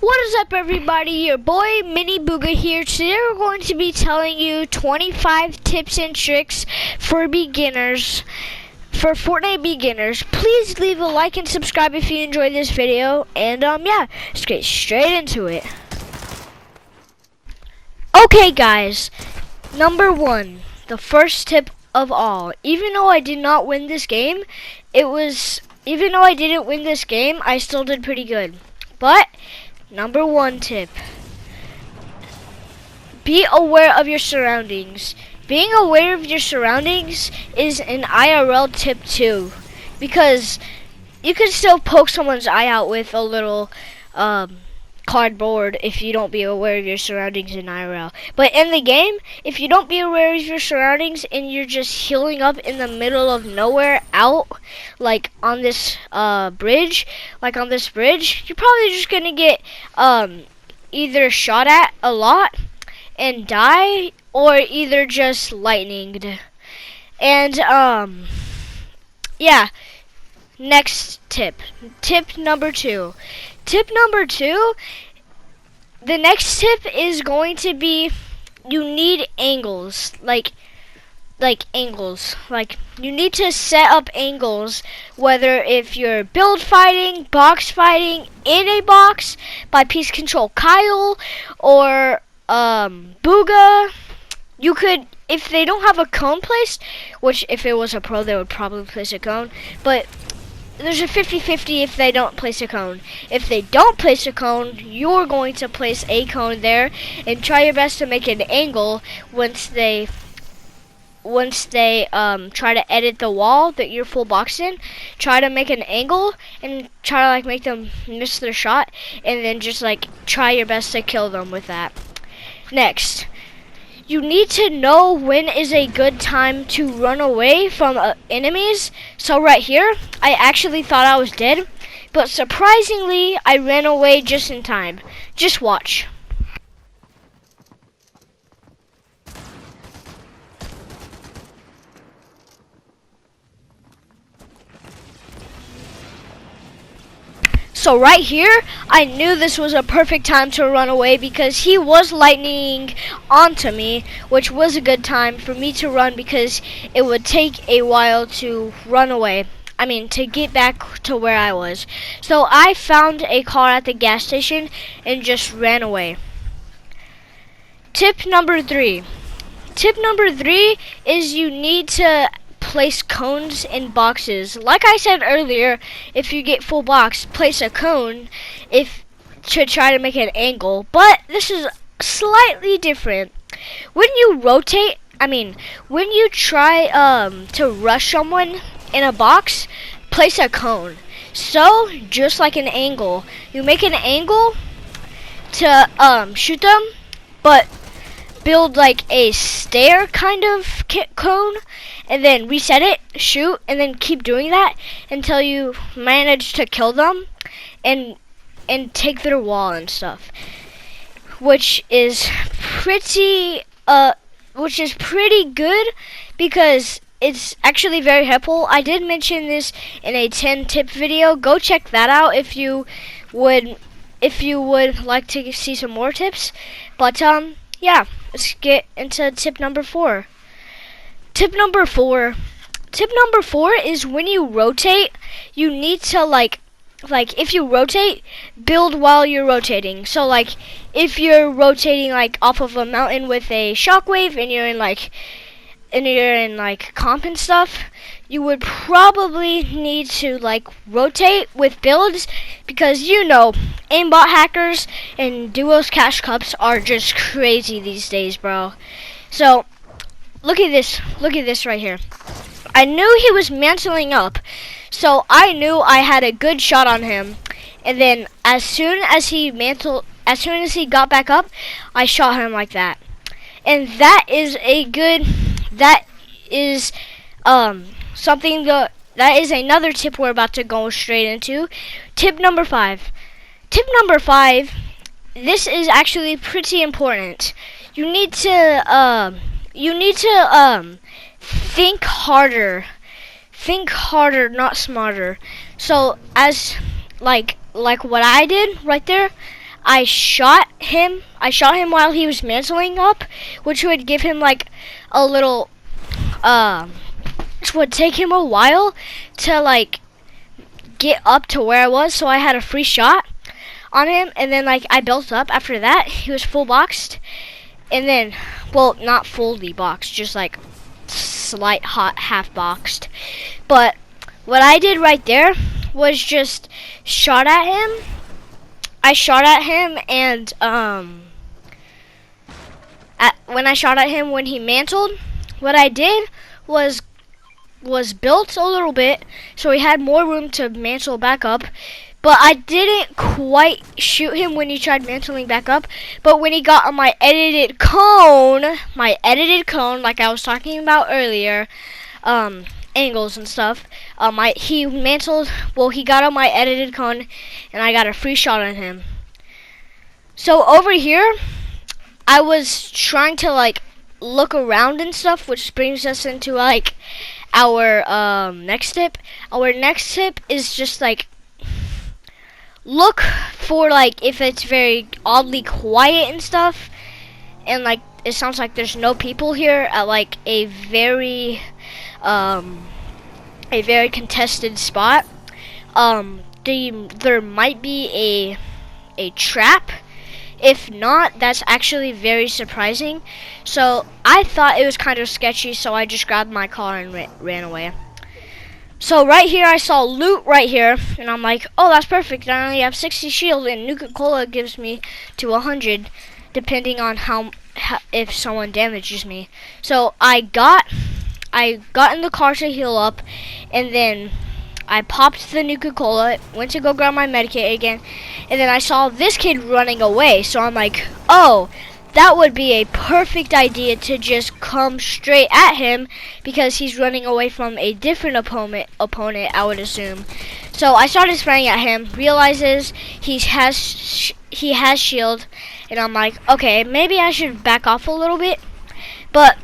What is up, everybody? Your boy Mini Booga here. Today we're going to be telling you 25 tips and tricks for beginners, for Fortnite beginners. Please leave a like and subscribe if you enjoyed this video. And yeah, let's get straight into it. Okay, guys. Number 1, the first tip of all. Even though I did not win this game, even though I didn't win this game, I still did pretty good. But number 1 tip, be aware of your surroundings. Being aware of your surroundings is an IRL tip too, because you can still poke someone's eye out with a little cardboard if you don't be aware of your surroundings in IRL. But in the game, if you don't be aware of your surroundings and you're just healing up in the middle of nowhere out, like on this bridge, you're probably just gonna get either shot at a lot and die, or either just lightninged. And yeah, next tip number 2. The next tip is going to be, you need angles, like angles. Like, you need to set up angles, whether if you're build fighting, box fighting, in a box, by Peace Control Kyle, or Booga. You could, if they don't have a cone placed, which if it was a pro they would probably place a cone, but there's a 50-50 if they don't place a cone. If they don't place a cone, you're going to place a cone there and try your best to make an angle once they try to edit the wall that you're full boxed in. Try to make an angle and try to like make them miss their shot, and then just like try your best to kill them with that. Next, you need to know when is a good time to run away from enemies. So right here, I actually thought I was dead, but surprisingly, I ran away just in time. Just watch. So right here, I knew this was a perfect time to run away because he was lightning onto me, which was a good time for me to run because it would take a while to run away. I mean, to get back to where I was. So I found a car at the gas station and just ran away. Tip number 3. Tip number 3 is you need to place cones in boxes. Like I said earlier, if you get full box, place a cone to try to make an angle. But this is slightly different. When you rotate, when you try to rush someone in a box, place a cone. So just like an angle, you make an angle to shoot them, but build like a stair kind of cone, and then reset it, shoot, and then keep doing that until you manage to kill them and take their wall and stuff, which is pretty good because it's actually very helpful. I did mention this in a 10-tip video. Go check that out if you would like to see some more tips. But yeah, let's get into tip number 4. Tip number 4 is when you rotate, you need to like if you rotate, build while you're rotating. So like if you're rotating like off of a mountain with a shockwave and you're in like comp and stuff, you would probably need to like rotate with builds, because aimbot hackers and duos cash cups are just crazy these days, bro. So look at this right here. I knew he was mantling up, so I knew I had a good shot on him. And then as soon as he got back up, I shot him like that. And that is another tip we're about to go straight into. Tip number 5. This is actually pretty important. You need to think harder. Think harder, not smarter. So as like what I did right there, I shot him. I shot him while he was mantling up, which would give him like a little, which would take him a while to like get up to where I was, so I had a free shot on him. And then like I built up after that. He was full boxed, and then, well, not fully boxed, just like slight hot half boxed. But what I did right there was just shot at him. I shot at him, and when I shot at him when he mantled, what I did was built a little bit so he had more room to mantle back up. But I didn't quite shoot him when he tried mantling back up. But when he got on my edited cone, like I was talking about earlier, angles and stuff, he mantled, well, he got on my edited cone, and I got a free shot on him. So over here, I was trying to like look around and stuff, which brings us into like our next tip. Our next tip is just like look for like if it's very oddly quiet and stuff, and like it sounds like there's no people here at like a very contested spot. There might be a trap. If not, that's actually very surprising. So I thought it was kind of sketchy, so I just grabbed my car and ran away. So right here, I saw loot right here, and I'm like, oh, that's perfect. I only have 60 shield, and Nuka-Cola gives me to 100, depending on how if someone damages me. So I got in the car to heal up, and then I popped the Nuka-Cola, went to go grab my medikit again, and then I saw this kid running away. So I'm like, oh, that would be a perfect idea to just come straight at him because he's running away from a different opponent, I would assume. So I started spraying at him, realizes he has shield, and I'm like, okay, maybe I should back off a little bit. But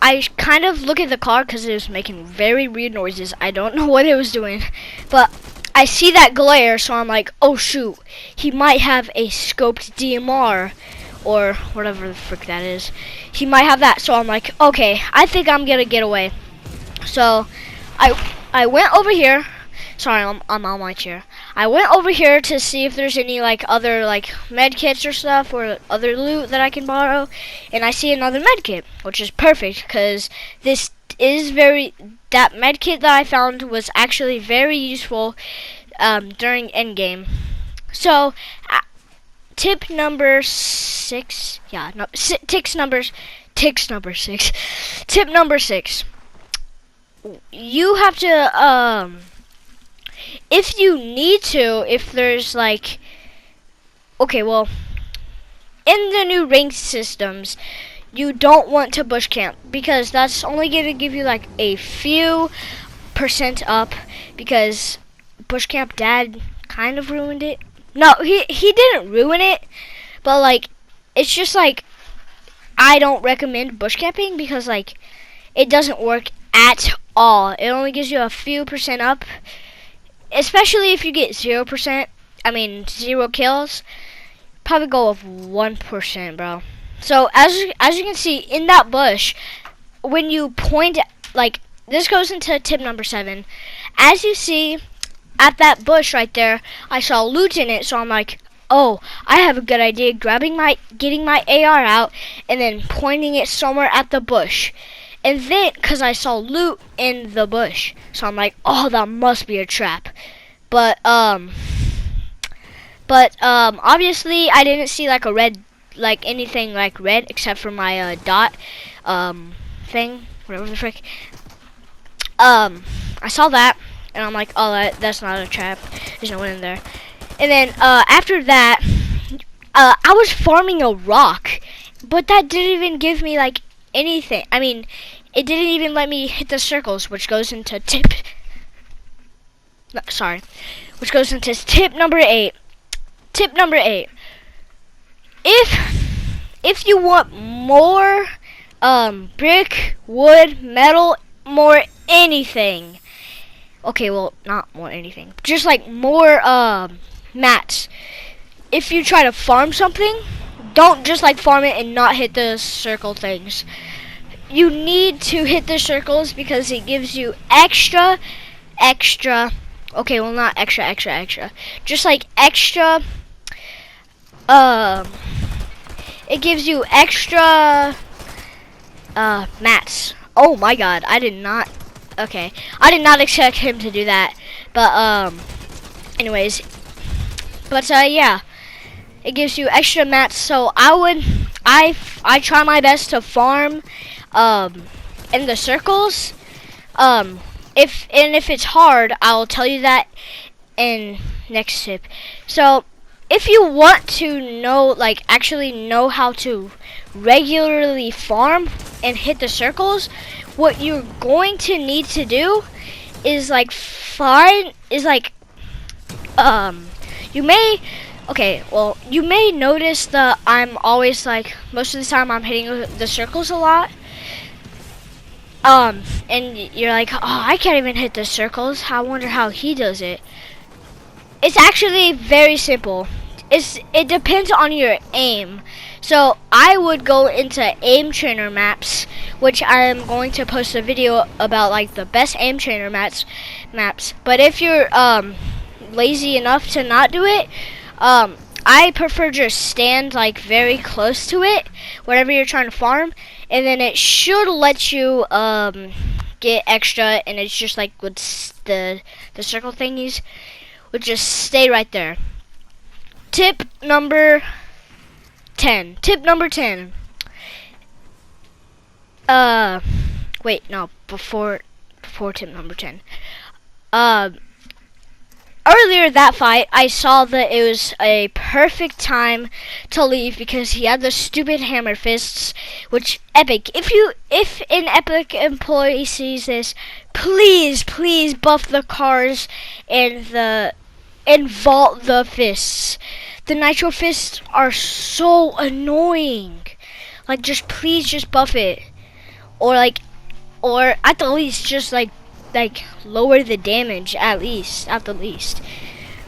I kind of look at the car because it was making very weird noises. I don't know what it was doing, but I see that glare, so I'm like, oh shoot, he might have a scoped DMR, or whatever the frick that is. He might have that, so I'm like, okay, I think I'm gonna get away. So I went over here. Sorry, I'm on my chair. I went over here to see if there's any like other like med kits or stuff or other loot that I can borrow, and I see another med kit, which is perfect because this is that med kit that I found was actually very useful during endgame. So tip number 6, tip number 6. Tip number 6. You have to if you need to, if there's like, okay, well, in the new ranked systems, you don't want to bush camp because that's only going to give you like a few % up, because bush camp dad kind of ruined it. No, he didn't ruin it, but like, it's just like, I don't recommend bush camping because like, it doesn't work at all. It only gives you a few % up. Especially if you get 0%, 0 kills, probably go with 1%, bro. So as you can see in that bush, when you point, like, this goes into tip number 7. As you see at that bush right there, I saw loot in it, so I'm like, oh, I have a good idea, getting my AR out, and then pointing it somewhere at the bush. And then, because I saw loot in the bush, so I'm like, oh, that must be a trap. But obviously, I didn't see like a red, like anything like red, except for my dot thing, whatever the frick. I saw that, and I'm like, oh, that's not a trap. There's no one in there. And then after that, I was farming a rock, but that didn't even give me like anything. It didn't even let me hit the circles, which goes into tip number 8. Tip number 8. If you want more brick, wood, metal, more anything. Okay, well, not more anything. Just like more mats. if you try to farm something, don't just like farm it and not hit the circle things. You need to hit the circles because it gives you extra, okay, well, not extra, just like extra, it gives you extra, mats. Oh my god, I did not expect him to do that, but, anyways, but, yeah, it gives you extra mats, so I try my best to farm, in the circles, if it's hard, I'll tell you that in next tip. So, if you want to know, like, actually know how to regularly farm and hit the circles, what you're going to need to do is like you may notice that I'm always like, most of the time I'm hitting the circles a lot. And you're like, oh, I can't even hit the circles. I wonder how he does it. It's actually very simple. It depends on your aim. So I would go into aim trainer maps, which I am going to post a video about, like, the best aim trainer maps. But if you're lazy enough to not do it, I prefer just stand like very close to it, whatever you're trying to farm, and then it should let you get extra, and it's just like with the circle thingies would just stay right there. Tip number 10. Wait, no, before tip number 10. Earlier that fight, I saw that it was a perfect time to leave because he had the stupid hammer fists, which Epic. If an Epic employee sees this, please buff the cars and vault the fists. The nitro fists are so annoying. Like, please just buff it, or at the least just like lower the damage at the least.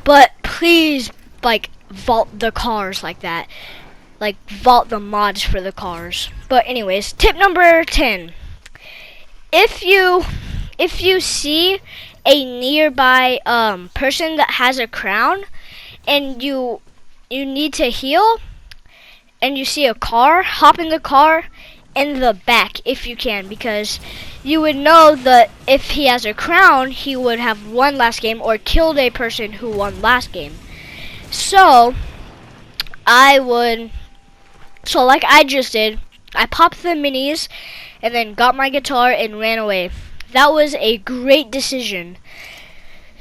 But please, like, vault the cars like that. Like, vault the mods for the cars. But anyways, tip number 10. If you see a nearby person that has a crown and you need to heal and you see a car, hop in the car in the back if you can, because you would know that if he has a crown, he would have won last game or killed a person who won last game. So like I just did, I popped the minis and then got my guitar and ran away. That was a great decision.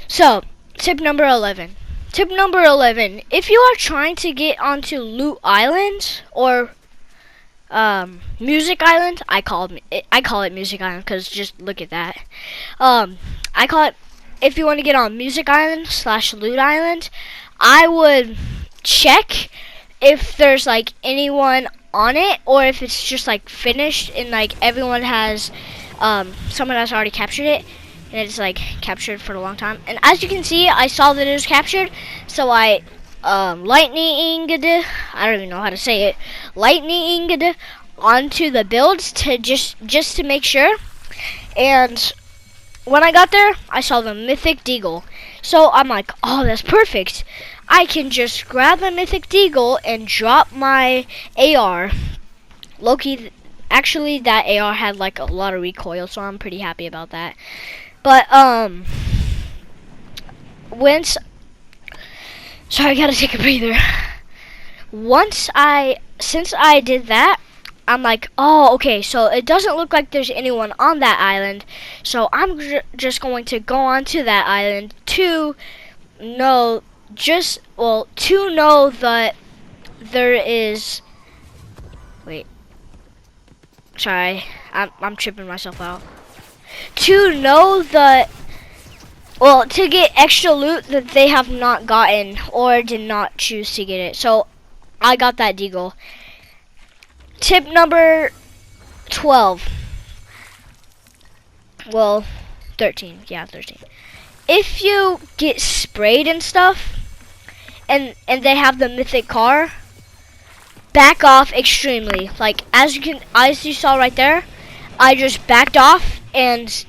So, tip number 11. If you are trying to get onto Loot Island or Music Island, I call it Music Island because just look at that. I call it, if you want to get on Music Island / Loot Island, I would check if there's like anyone on it, or if it's just like finished and like everyone has someone has already captured it and it's like captured for a long time. And as you can see, I saw that it was captured, so I lightninged, I don't even know how to say it, lightninged onto the builds to just to make sure. And when I got there, I saw the mythic deagle, so I'm like, oh, that's perfect. I can just grab the mythic deagle and drop my AR. Loki, actually that AR had like a lot of recoil, so I'm pretty happy about that. But sorry, I gotta take a breather. Since I did that, I'm like, oh, okay, so it doesn't look like there's anyone on that island, so I'm just going to go onto that island to know that there is, wait, sorry, I'm tripping myself out. To know that, to get extra loot that they have not gotten or did not choose to get it. So I got that deagle. Tip number 12. Well, 13. Yeah, 13. If you get sprayed and stuff, and they have the mythic car, back off extremely. Like as you saw right there, I just backed off and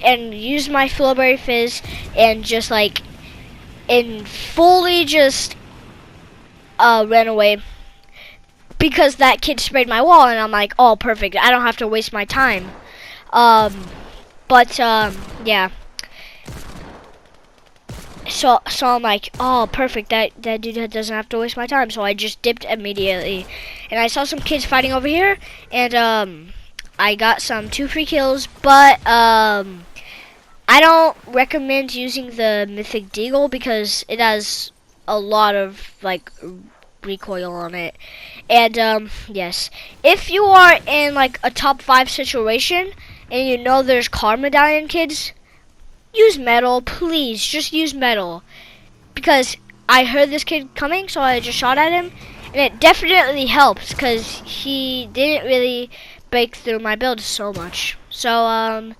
used my Flowberry Fizz and just like and fully just ran away because that kid sprayed my wall, and I'm like, oh perfect, I don't have to waste my time. Yeah. So I'm like, oh perfect, that dude doesn't have to waste my time. So I just dipped immediately, and I saw some kids fighting over here, and I got some 2 free kills, but I don't recommend using the Mythic Deagle because it has a lot of like recoil on it. And yes, if you are in like a top 5 situation and you know there's car medallion kids, use metal, please. Just use metal, because I heard this kid coming, so I just shot at him, and it definitely helps because he didn't really break through my build so much. So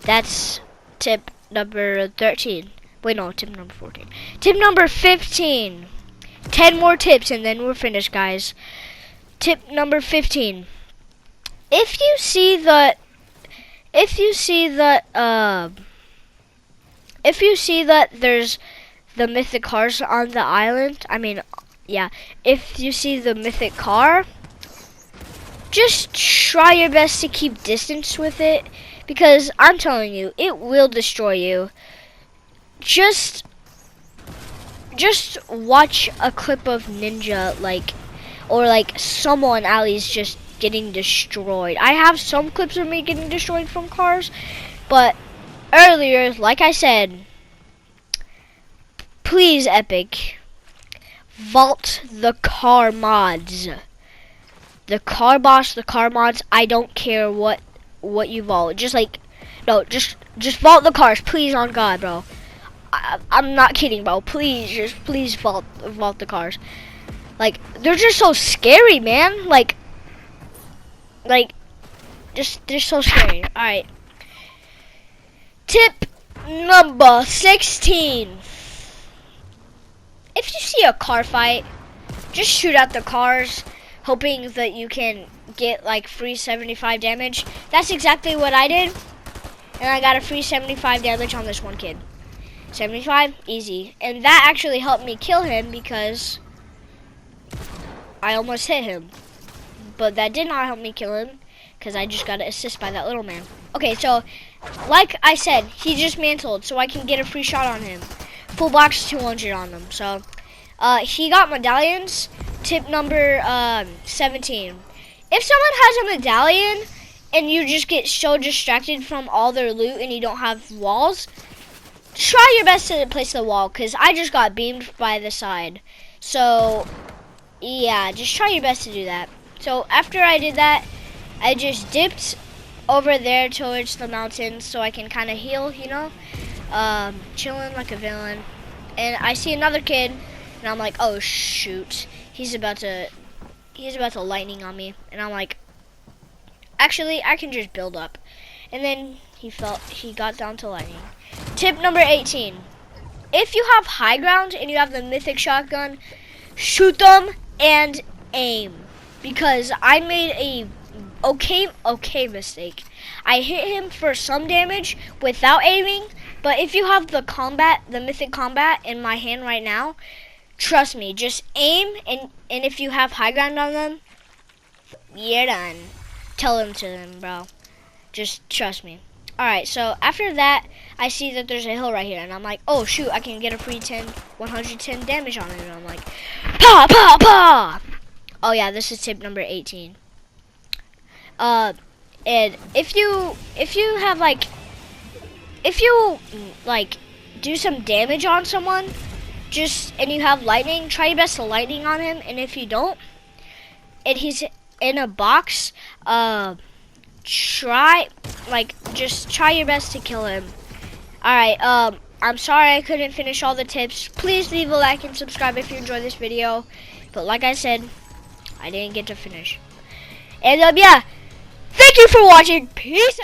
that's tip number 13. Wait, no, tip number 14. Tip number 15. 10 more tips and then we're finished, guys. Tip number 15. If you see that there's the mythic cars on the island, if you see the mythic car, just try your best to keep distance with it, because I'm telling you, it will destroy you. Just watch a clip of Ninja, or someone at least just getting destroyed. I have some clips of me getting destroyed from cars, but earlier, like I said, please, Epic, vault the car mods. The car boss, the car mods, I don't care what you vault. Just vault the cars, please, on God, bro. I'm not kidding, bro. Please vault the cars. Like, they're just so scary, man. They're so scary. Alright. Tip number 16. If you see a car fight, just shoot at the cars, hoping that you can get like free 75 damage. That's exactly what I did. And I got a free 75 damage on this one kid. 75, easy. And that actually helped me kill him because I almost hit him. But that did not help me kill him because I just got an assist by that little man. Okay, so like I said, he just mantled, so I can get a free shot on him. Full box 200 on him. So he got medallions. Tip number 17. If someone has a medallion and you just get so distracted from all their loot and you don't have walls, try your best to place the wall, because I just got beamed by the side. So yeah, just try your best to do that. So after I did that, I just dipped over there towards the mountains so I can kind of heal, you know, chilling like a villain. And I see another kid, and I'm like, oh shoot, he's about to lightning on me. And I'm like, actually, I can just build up. And then he got down to lightning. Tip number 18. If you have high ground and you have the mythic shotgun, shoot them and aim. Because I made a okay mistake. I hit him for some damage without aiming, but if you have the mythic combat in my hand right now, trust me, just aim, and if you have high ground on them, you're done. Tell them to them, bro. Just trust me. Alright, so after that, I see that there's a hill right here, and I'm like, oh shoot, I can get a free 110 damage on it, and I'm like, pa, pa, pa! Oh yeah, this is tip number 18. And if you do some damage on someone, and you have lightning, try your best to lightning on him, and if you don't, and he's in a box, just try your best to kill him. Alright, I'm sorry I couldn't finish all the tips. Please leave a like and subscribe if you enjoyed this video. But like I said, I didn't get to finish. And yeah, thank you for watching. Peace.